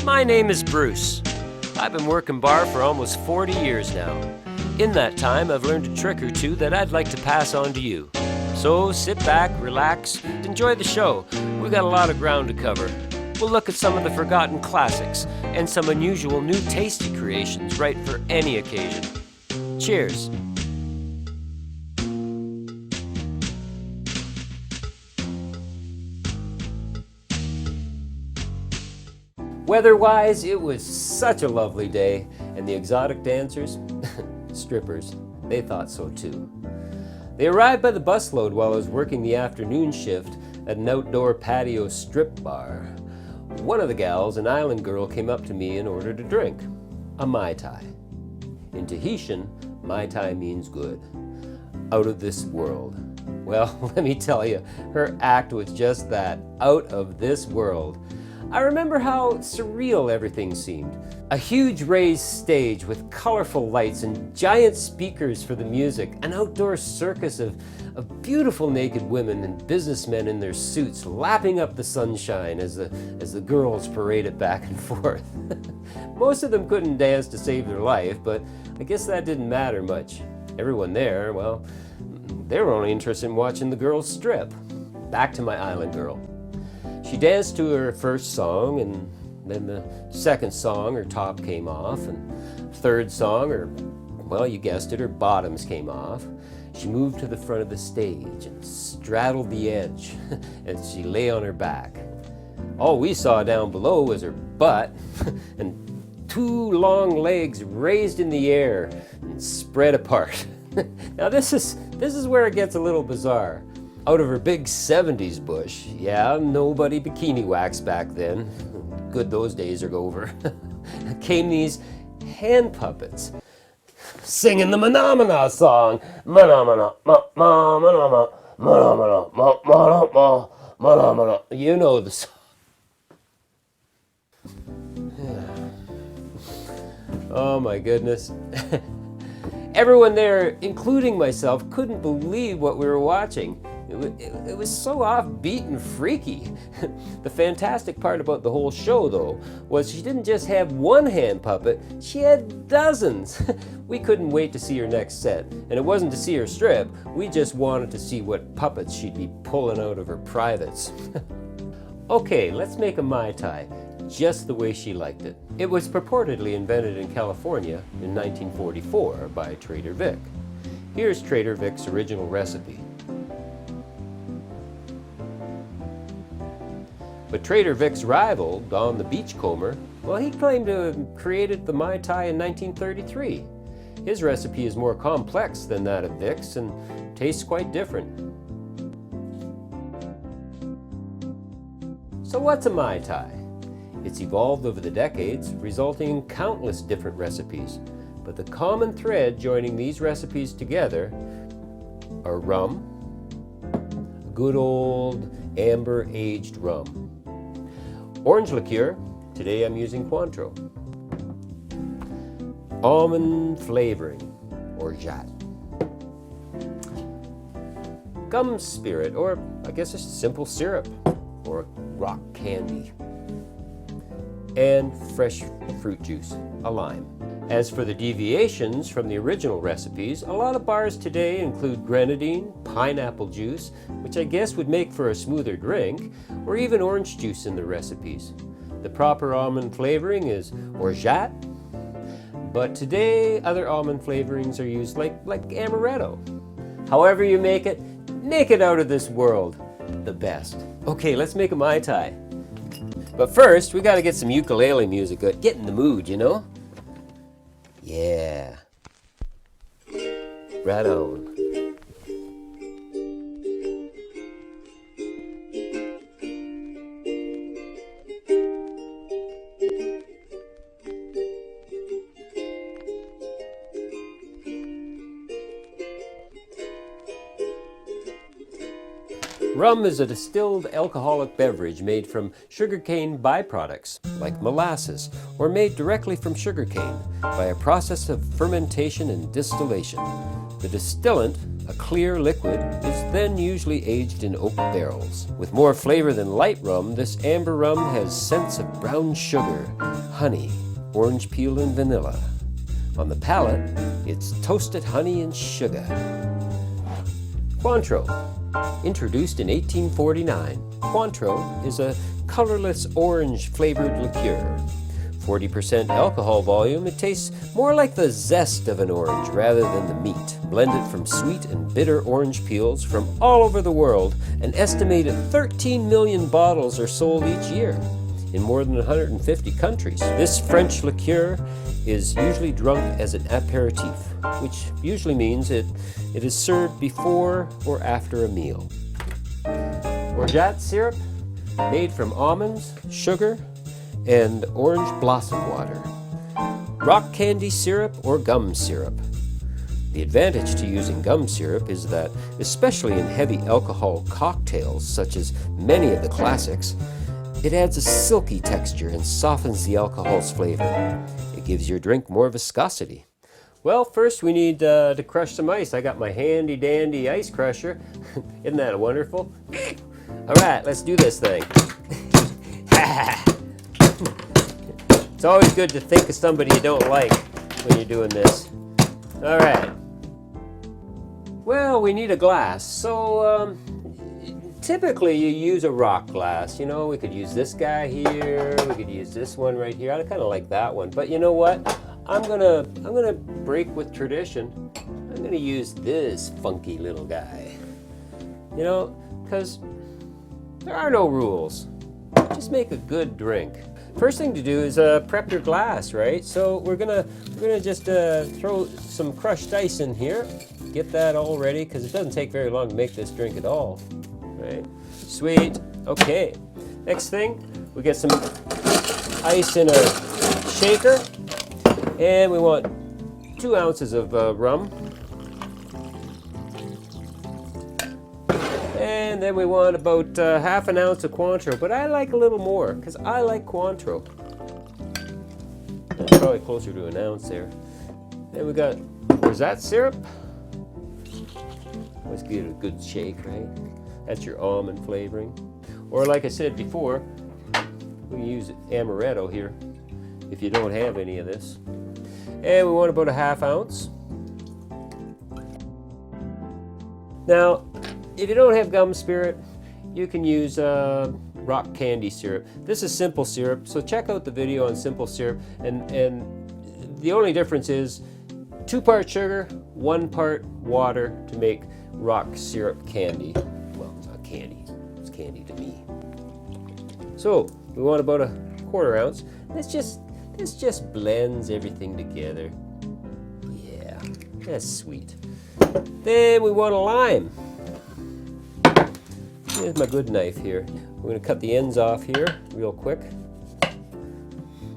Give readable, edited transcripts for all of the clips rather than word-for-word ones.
My name is Bruce. I've been working bar for almost 40 years now. In that time, I've learned a trick or two that I'd like to pass on to you. So sit back, relax, enjoy the show. We've got a lot of ground to cover. We'll look at some of the forgotten classics and some unusual new tasty creations right for any occasion. Cheers. Weather-wise, it was such a lovely day, and the exotic dancers, strippers, they thought so too. They arrived by the busload while I was working the afternoon shift at an outdoor patio strip bar. One of the gals, an island girl, came up to me and ordered a drink, a Mai Tai. In Tahitian, Mai Tai means good, out of this world. Well, let me tell you, her act was just that, out of this world. I remember how surreal everything seemed. A huge raised stage with colorful lights and giant speakers for the music, an outdoor circus of beautiful naked women and businessmen in their suits lapping up the sunshine as the girls paraded back and forth. Most of them couldn't dance to save their life, but I guess that didn't matter much. Everyone there, well, they were only interested in watching the girls strip. Back to my island girl. She danced to her first song, and then the second song, her top came off, and third song, well, you guessed it, her bottoms came off. She moved to the front of the stage and straddled the edge as she lay on her back. All we saw down below was her butt and two long legs raised in the air and spread apart. Now this is where it gets a little bizarre. Out of her big 70s bush, yeah, nobody bikini waxed back then, good those days are over, came these hand puppets, singing the Manamana song. Manamana, manamana, manamana, manamana, manamana. You know the song. Oh my goodness. Everyone there, including myself, couldn't believe what we were watching. It was so offbeat and freaky. The fantastic part about the whole show, though, was she didn't just have one hand puppet, she had dozens. We couldn't wait to see her next set. And it wasn't to see her strip, we just wanted to see what puppets she'd be pulling out of her privates. Okay, let's make a Mai Tai, just the way she liked it. It was purportedly invented in California in 1944 by Trader Vic. Here's Trader Vic's original recipe. But Trader Vic's rival, Don the Beachcomber, well, he claimed to have created the Mai Tai in 1933. His recipe is more complex than that of Vic's and tastes quite different. So what's a Mai Tai? It's evolved over the decades, resulting in countless different recipes. But the common thread joining these recipes together are rum, good old amber-aged rum, orange liqueur, today I'm using Cointreau, almond flavoring, or jat, gum spirit, or I guess it's simple syrup, or rock candy, and fresh fruit juice, a lime. As for the deviations from the original recipes, a lot of bars today include grenadine, pineapple juice, which I guess would make for a smoother drink, or even orange juice in the recipes. The proper almond flavoring is orgeat, but today other almond flavorings are used like amaretto. However you make it out of this world. The best. Okay, let's make a Mai Tai. But first, we gotta get some ukulele music good. Get in the mood, you know? Yeah. Right on. Rum is a distilled alcoholic beverage made from sugarcane byproducts, like molasses, or made directly from sugarcane by a process of fermentation and distillation. The distillant, a clear liquid, is then usually aged in oak barrels. With more flavor than light rum, this amber rum has scents of brown sugar, honey, orange peel and vanilla. On the palate, it's toasted honey and sugar. Cointreau. Introduced in 1849, Cointreau is a colorless orange-flavored liqueur. 40% alcohol volume, it tastes more like the zest of an orange rather than the meat. Blended from sweet and bitter orange peels from all over the world, an estimated 13 million bottles are sold each year in more than 150 countries. This French liqueur is usually drunk as an aperitif, which usually means it is served before or after a meal. Orgeat syrup, made from almonds, sugar, and orange blossom water. Rock candy syrup or gum syrup. The advantage to using gum syrup is that, especially in heavy alcohol cocktails such as many of the classics, it adds a silky texture and softens the alcohol's flavor. It gives your drink more viscosity. Well, first we need to crush some ice. I got my handy dandy ice crusher. Isn't that wonderful? All right, let's do this thing. It's always good to think of somebody you don't like when you're doing this. All right. Well, we need a glass. So typically you use a rock glass. You know, we could use this guy here. We could use this one right here. I kind of like that one. But you know what? I'm gonna break with tradition. I'm gonna use this funky little guy. You know, because there are no rules. Just make a good drink. First thing to do is prep your glass, right? So we're gonna just throw some crushed ice in here. Get that all ready, because it doesn't take very long to make this drink at all, right? Sweet. Okay. Next thing, we get some ice in a shaker, and we want 2 ounces of rum. And then we want about half an ounce of Cointreau, but I like a little more because I like Cointreau. That's probably closer to an ounce there. Then we got orgeat syrup. Let's give it a good shake, right? That's your almond flavoring. Or like I said before, we can use amaretto here if you don't have any of this. And we want about a half ounce. Now, if you don't have gum spirit, you can use rock candy syrup. This is simple syrup, so check out the video on simple syrup. And the only difference is 2 parts sugar, 1 part water to make rock syrup candy. Well, it's not candy, it's candy to me. So we want about a 1/4 ounce. This just blends everything together. Yeah, that's sweet. Then we want a lime. Here's my good knife here. We're going to cut the ends off here real quick.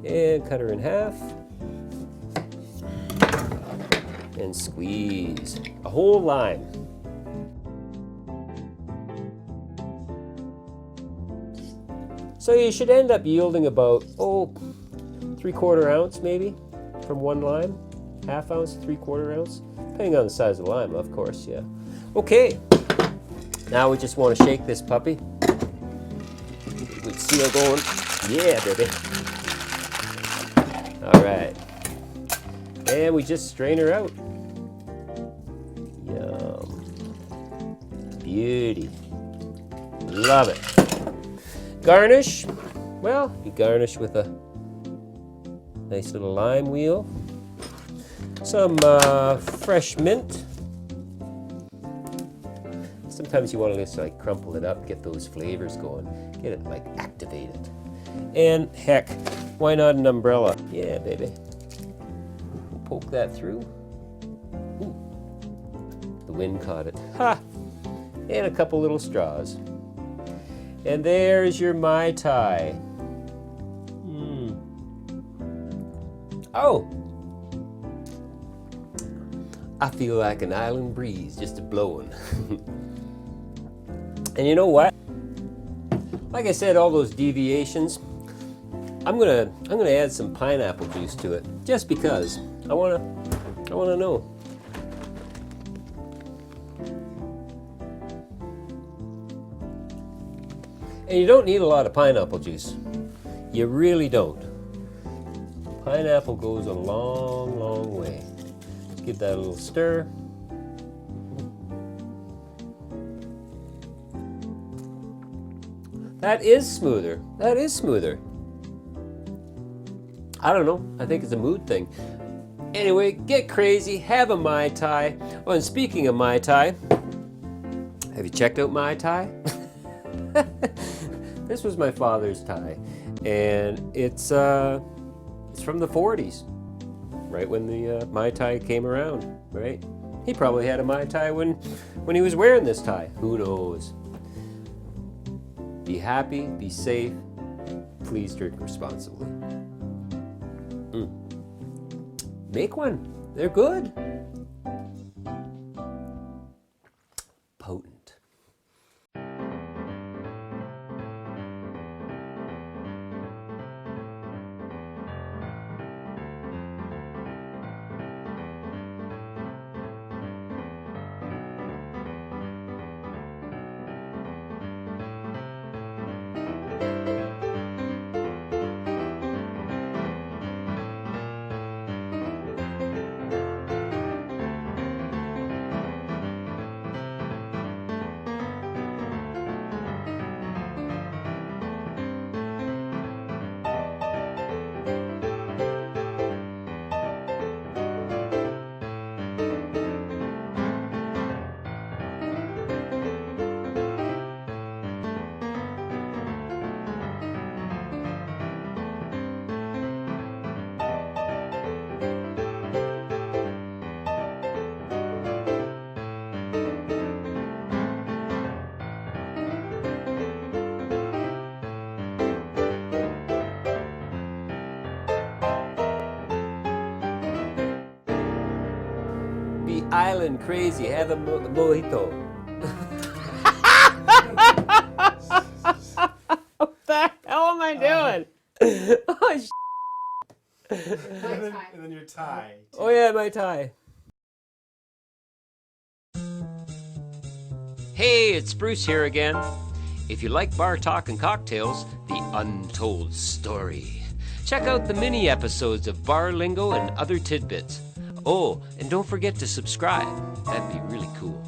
And cut her in half. And squeeze a whole lime. So you should end up yielding about, 3/4 ounce maybe from 1 lime. Half ounce, 3/4 ounce. Depending on the size of the lime, of course, yeah. Okay. Now we just want to shake this puppy. Good seal going. Yeah, baby. All right. And we just strain her out. Yum. Beauty. Love it. Garnish. Well, you garnish with a nice little lime wheel. Some fresh mint. Sometimes you want to just like crumple it up, get those flavors going, get it like activated. And heck, why not an umbrella? Yeah, baby. Poke that through. Ooh. The wind caught it. Ha! And a couple little straws. And there's your Mai Tai. Oh! I feel like an island breeze just a-blowing. And you know what? Like I said, all those deviations, I'm gonna add some pineapple juice to it, just because I wanna know. And you don't need a lot of pineapple juice. You really don't. Pineapple goes a long, long way. Let's give that a little stir. That is smoother. That is smoother. I don't know. I think it's a mood thing. Anyway, get crazy. Have a Mai Tai. Oh, and speaking of Mai Tai, have you checked out Mai Tai? This was my father's Thai, and it's from the 40s, right when the Mai Tai came around, right? He probably had a Mai Tai when he was wearing this tie. Who knows? Be happy, be safe, please drink responsibly. Make one. They're good. Potent. Island crazy, have a mojito. What the hell am I doing? Oh, and then your tie. Oh yeah, my tie. Hey, it's Bruce here again. If you like Bar Talk and Cocktails, the untold story, check out the mini episodes of Bar Lingo and other tidbits. Oh, and don't forget to subscribe. That'd be really cool.